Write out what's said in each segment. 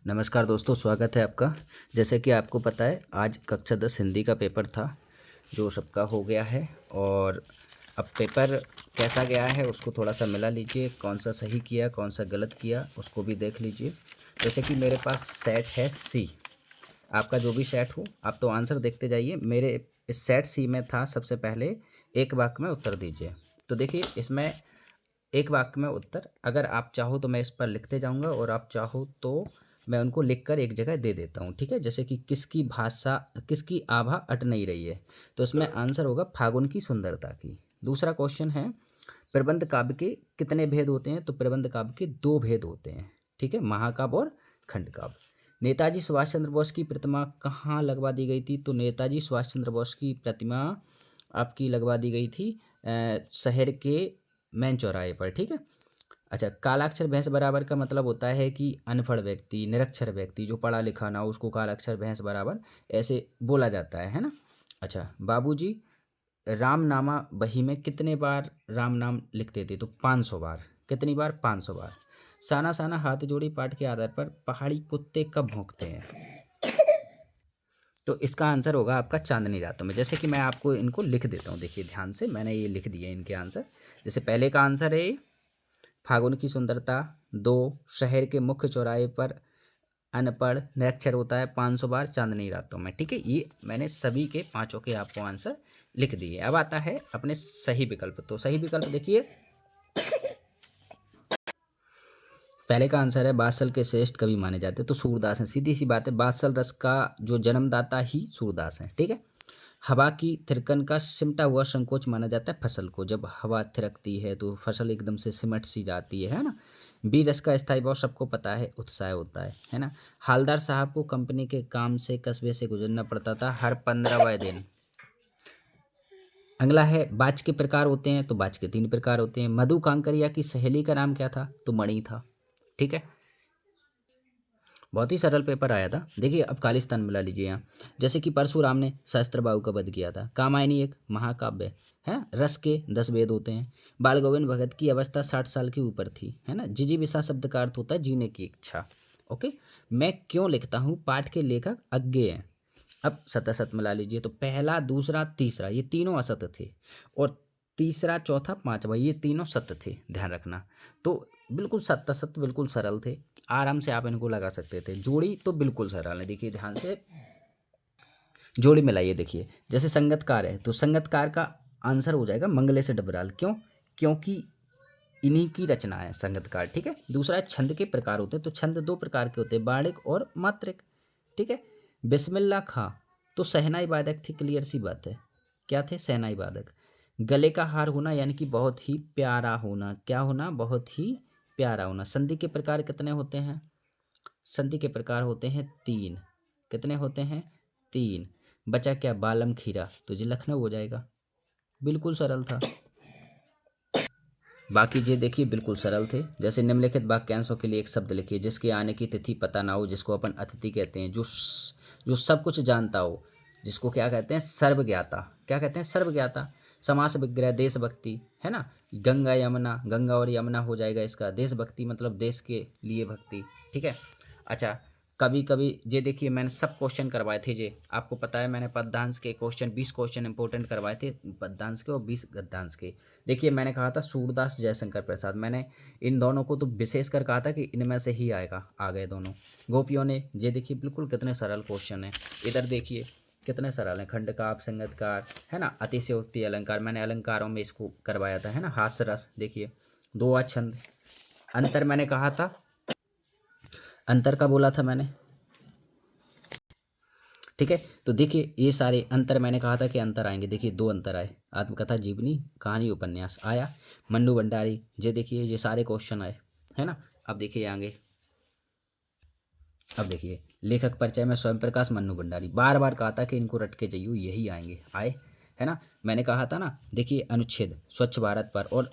नमस्कार दोस्तों, स्वागत है आपका। जैसे कि आपको पता है, आज कक्षा 10 हिंदी का पेपर था जो सबका हो गया है। और अब पेपर कैसा गया है उसको थोड़ा सा मिला लीजिए, कौन सा सही किया कौन सा गलत किया उसको भी देख लीजिए। जैसे कि मेरे पास सेट है सी, आपका जो भी सेट हो आप तो आंसर देखते जाइए। मेरे इस सेट सी में था, सबसे पहले एक वाक्य में उत्तर दीजिए। तो देखिए इसमें एक वाक्य में उत्तर, अगर आप चाहो तो मैं इस पर लिखते जाऊंगा और आप चाहो तो मैं उनको लिखकर एक जगह दे देता हूँ, ठीक है। जैसे कि किसकी भाषा, किसकी आभा अट नहीं रही है, तो इसमें आंसर होगा फागुन की सुंदरता की। दूसरा क्वेश्चन है, प्रबंध काव्य के कितने भेद होते हैं, तो प्रबंध काव्य के 2 भेद होते हैं, ठीक है, महाकाव्य और खंड काव्य। नेताजी सुभाष चंद्र बोस की प्रतिमा कहाँ लगवा दी गई थी, तो नेताजी सुभाष चंद्र बोस की प्रतिमा आपकी लगवा दी गई थी शहर के मेन चौराहे पर, ठीक है। अच्छा, कालाक्षर भैंस बराबर का मतलब होता है कि अनपढ़ व्यक्ति, निरक्षर व्यक्ति जो पढ़ा लिखा ना हो उसको कालाक्षर भैंस बराबर ऐसे बोला जाता है ना। अच्छा, बाबूजी रामनामा बही में कितने बार राम नाम लिखते थे, तो 500 बार। कितनी बार? 500 बार। साना साना हाथ जोड़ी पाठ के आधार पर पहाड़ी कुत्ते कब भौंकते हैं, तो इसका आंसर होगा आपका चांदनी रातों में। जैसे कि मैं आपको इनको लिख देता हूँ, देखिए ध्यान से, मैंने ये लिख दिए इनके आंसर। जैसे पहले का आंसर है फागुन की सुंदरता, 2 शहर के मुख्य चौराहे पर अनपढ़ निरक्षर होता है 500 बार चांदनी रातों में, ठीक है। ये मैंने सभी के 5 के आपको आंसर लिख दिए। अब आता है अपने सही विकल्प। तो सही विकल्प देखिए, पहले का आंसर है बादशाह के श्रेष्ठ कवि माने जाते हैं, तो सूरदास हैं। सीधी सी बात है, बादशाह रस का जो जन्मदाता ही सूरदास है, ठीक है। हवा की थिरकन का सिमटा हुआ संकोच माना जाता है फसल को। जब हवा थिरकती है तो फसल एकदम से सिमट सी जाती है ना। बी रस का स्थायी भाव सबको पता है उत्साह होता है ना। हालदार साहब को कंपनी के काम से कस्बे से गुजरना पड़ता था हर 15वें दिन। अगला है बाज के प्रकार होते हैं, तो बाज के 3 प्रकार होते हैं। मधु कांकरिया की सहेली का नाम क्या था, तो मणि था, ठीक है। बहुत ही सरल पेपर आया था। देखिए अब खालिस्तान मिला लीजिए यहाँ। जैसे कि परशुराम ने सहस्त्रबाहु का वध किया था। कामायनी एक महाकाव्य है ना। रस के 10 वेद होते हैं। बाल गोविंद भगत की अवस्था 60 साल के ऊपर थी, है ना। जिजीविषा शब्द का अर्थ होता है जीने की इच्छा। ओके, मैं क्यों लिखता हूँ, पाठ के लेखक अज्ञेय हैं। अब सत असत मिला लीजिए, तो पहला दूसरा तीसरा ये तीनों असत थे, और तीसरा चौथा पांचवा ये तीनों सत्य थे, ध्यान रखना। तो बिल्कुल सत्य असत बिल्कुल सरल थे, आराम से आप इनको लगा सकते थे। जोड़ी तो बिल्कुल सरल है, देखिए ध्यान से जोड़ी मिलाइए। देखिए जैसे संगतकार है, तो संगतकार का आंसर हो जाएगा मंगलेश डबराल। क्यों? क्योंकि इन्हीं की रचना है संगतकार, ठीक है। दूसरा है छंद के प्रकार होते हैं, तो छंद 2 प्रकार के होते हैं, बाणिक और मात्रिक, ठीक है। बिस्मिल्लाह खां तो शहनाई वादक थे, क्लियर सी बात है, क्या थे, शहनाई वादक। गले का हार होना यानी कि बहुत ही प्यारा होना, क्या होना, बहुत ही प्यारा होना। संधि के प्रकार कितने होते हैं, संधि के प्रकार होते हैं 3। कितने होते हैं, 3। बचा क्या, बालम खीरा, तो जी लखनऊ हो जाएगा, बिल्कुल सरल था। बाकी ये देखिए बिल्कुल सरल थे। जैसे निम्नलिखित वाक्यांशों के लिए एक शब्द लिखिए जिसके आने की तिथि पता ना हो, जिसको अपन अतिथि कहते हैं, जो सब कुछ जानता हो, जिसको क्या कहते हैं, सर्वज्ञाता। क्या कहते हैं, सर्वज्ञाता। समास विग्रह, देशभक्ति, है ना। गंगा यमुना, गंगा और यमुना हो जाएगा इसका। देशभक्ति मतलब देश के लिए भक्ति, ठीक है। अच्छा, कभी कभी ये देखिए मैंने सब क्वेश्चन करवाए थे, जे आपको पता है मैंने पद्यांश के क्वेश्चन 20 क्वेश्चन इंपॉर्टेंट करवाए थे पद्यांश के और 20 गद्यांश के। देखिए मैंने कहा था सूरदास जयशंकर प्रसाद, मैंने इन दोनों को तो विशेष कर कहा था कि इनमें से ही आएगा, आ गए दोनों। गोपियों ने, ये देखिए बिल्कुल कितने सरल क्वेश्चन है। इधर देखिए कितने सरल हैं, खंडकाव्य, संगतकार, है ना, अतिशयोक्ति, अलंकार, मैंने अलंकारों में इसको करवाया था, है ना। हास्य रस देखिए, 2 छंद। अंतर मैंने कहा था, अंतर का बोला था मैंने, ठीक है। तो देखिए ये सारे अंतर मैंने कहा था कि अंतर आएंगे, देखिए 2 अंतर आए, आत्मकथा, जीवनी, कहानी, उपन्यास आया। मन्नू भंडारी, ये देखिए ये सारे क्वेश्चन आए, है ना। अब देखिए आगे, अब देखिए लेखक परिचय में स्वयं प्रकाश, मन्नू भंडारी, बार बार कहा था कि इनको रट के जाइए, यही आएंगे, आए, है ना। मैंने कहा था ना, देखिए अनुच्छेद स्वच्छ भारत पर और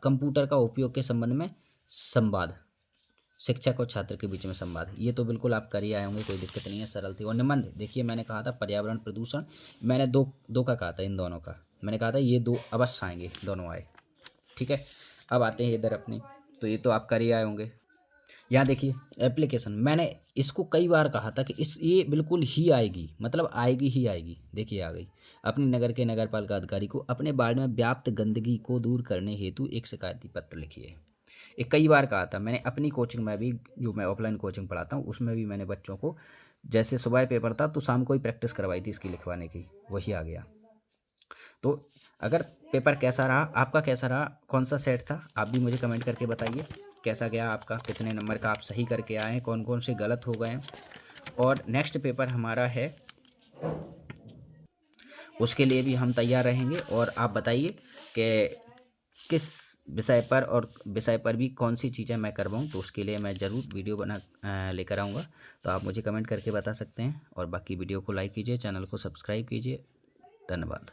कंप्यूटर का उपयोग के संबंध में संवाद, शिक्षक और छात्र के बीच में संवाद, ये तो बिल्कुल आप कर ही आए होंगे, कोई दिक्कत नहीं है, सरल थी। और निबंध देखिए मैंने कहा था पर्यावरण प्रदूषण, मैंने दो का कहा था, इन दोनों का मैंने कहा था, ये 2 अवश्य आएंगे, दोनों आए, ठीक है। अब आते हैं इधर अपने, तो ये तो आप कर ही आए होंगे। यहाँ देखिए एप्लीकेशन, मैंने इसको कई बार कहा था कि ये बिल्कुल ही आएगी, मतलब आएगी ही आएगी। देखिए आ गई। अपने नगर के नगरपालिका अधिकारी को अपने वार्ड में व्याप्त गंदगी को दूर करने हेतु एक शिकायती पत्र लिखिए। ये कई बार कहा था मैंने अपनी कोचिंग में भी, जो मैं ऑफलाइन कोचिंग पढ़ाता हूँ उसमें भी मैंने बच्चों को, जैसे सुबह पेपर था तो शाम को ही प्रैक्टिस करवाई थी इसकी लिखवाने की, वही आ गया। तो अगर पेपर कैसा रहा, आपका कैसा रहा, कौन सा सेट था, आप भी मुझे कमेंट करके बताइए कैसा गया आपका, कितने नंबर का आप सही करके आए हैं, कौन कौन से गलत हो गए हैं। और नेक्स्ट पेपर हमारा है, उसके लिए भी हम तैयार रहेंगे। और आप बताइए कि किस विषय पर, और विषय पर भी कौन सी चीज़ें मैं करवाऊँ, तो उसके लिए मैं ज़रूर वीडियो बना लेकर आऊँगा। तो आप मुझे कमेंट करके बता सकते हैं। और बाकी वीडियो को लाइक कीजिए, चैनल को सब्सक्राइब कीजिए। धन्यवाद।